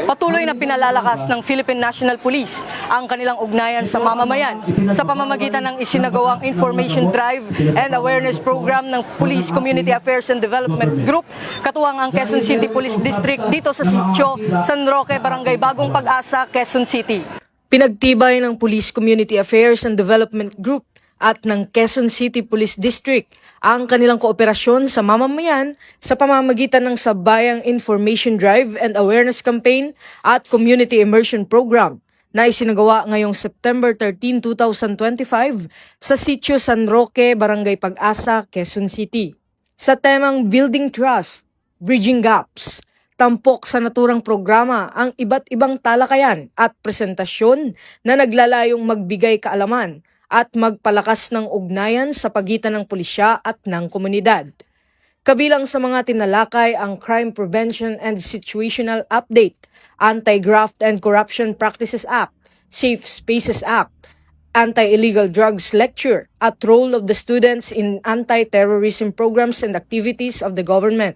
Patuloy na pinalalakas ng Philippine National Police ang kanilang ugnayan sa mamamayan sa pamamagitan ng isinagawang Information Drive and Awareness Program ng Police Community Affairs and Development Group, katuwang ang Quezon City Police District dito sa Sitio San Roque, Barangay Bagong Pag-asa, Quezon City. Pinagtibay ng Police Community Affairs and Development Group at ng Quezon City Police District ang kanilang kooperasyon sa mamamayan sa pamamagitan ng Sabayang Information Drive and Awareness Campaign at Community Immersion Program na isinagawa ngayong September 13, 2025 sa Sitio San Roque, Barangay Pag-asa, Quezon City. Sa temang Building Trust, Bridging Gaps, tampok sa naturang programa ang iba't ibang talakayan at presentasyon na naglalayong magbigay kaalaman at magpalakas ng ugnayan sa pagitan ng pulisya at ng komunidad. Kabilang sa mga tinalakay ang Crime Prevention and Situational Update, Anti-Graft and Corruption Practices Act, Safe Spaces Act, Anti-Illegal Drugs Lecture, at role of the students in anti-terrorism programs and activities of the government.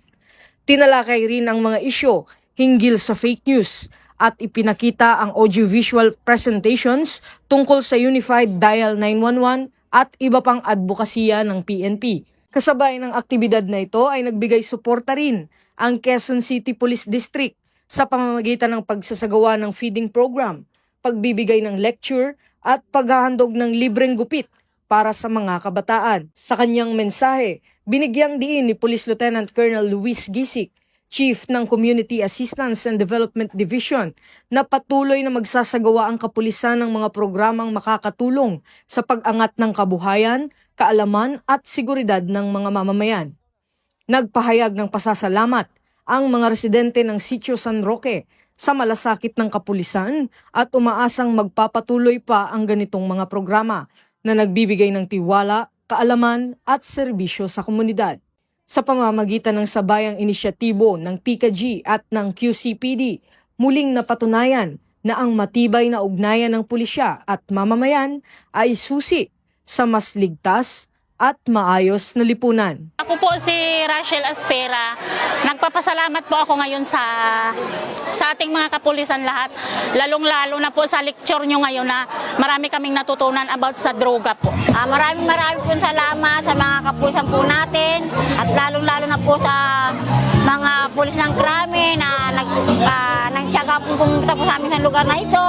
Tinalakay rin ang mga isyu hinggil sa fake news at ipinakita ang audiovisual presentations tungkol sa Unified Dial 911 at iba pang advokasya ng PNP. Kasabay ng aktibidad na ito ay nagbigay suporta rin ang Quezon City Police District sa pamamagitan ng pagsasagawa ng feeding program, pagbibigay ng lecture at paghahandog ng libreng gupit para sa mga kabataan. Sa kanyang mensahe, binigyang diin ni Police Lieutenant Colonel Luis Gisik, Chief ng Community Assistance and Development Division, na patuloy na magsasagawa ang kapulisan ng mga programang makakatulong sa pag-angat ng kabuhayan, kaalaman at seguridad ng mga mamamayan. Nagpahayag ng pasasalamat ang mga residente ng Sitio San Roque sa malasakit ng kapulisan at umaasang magpapatuloy pa ang ganitong mga programa na nagbibigay ng tiwala, kaalaman at serbisyo sa komunidad. Sa pamamagitan ng sabayang inisyatibo ng PICAG at ng QCPD, muling napatunayan na ang matibay na ugnayan ng pulisya at mamamayan ay susi sa mas ligtas at maayos na lipunan. Ako po si Rachel Aspera. Nagpapasalamat po ako ngayon sa ating mga kapulisan lahat. Lalong-lalo na po sa lecture nyo ngayon na marami kaming natutunan about sa droga po. Maraming po salamat sa mga kapulisan po natin at lalong-lalo na po sa mga pulis ng krami na nagtyaga po pumunta po sa amin sa lugar na ito.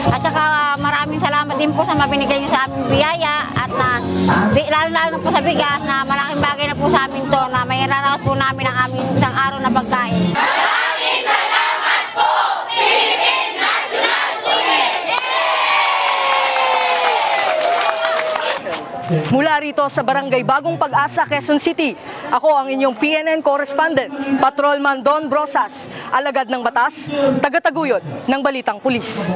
At saka maraming salamat din po sa mabinigay nyo sa aming biyaya at lalo-lalo na po sa bigas na malaking bagay na po sa amin to na may raraos po namin ang aming isang araw na pagkain. Maraming salamat po, Philippine National Police! Mula rito sa Barangay Bagong Pag-asa, Quezon City, ako ang inyong PNN correspondent, Patrolman Don Brosas, alagad ng batas, tagataguyod ng Balitang Pulis.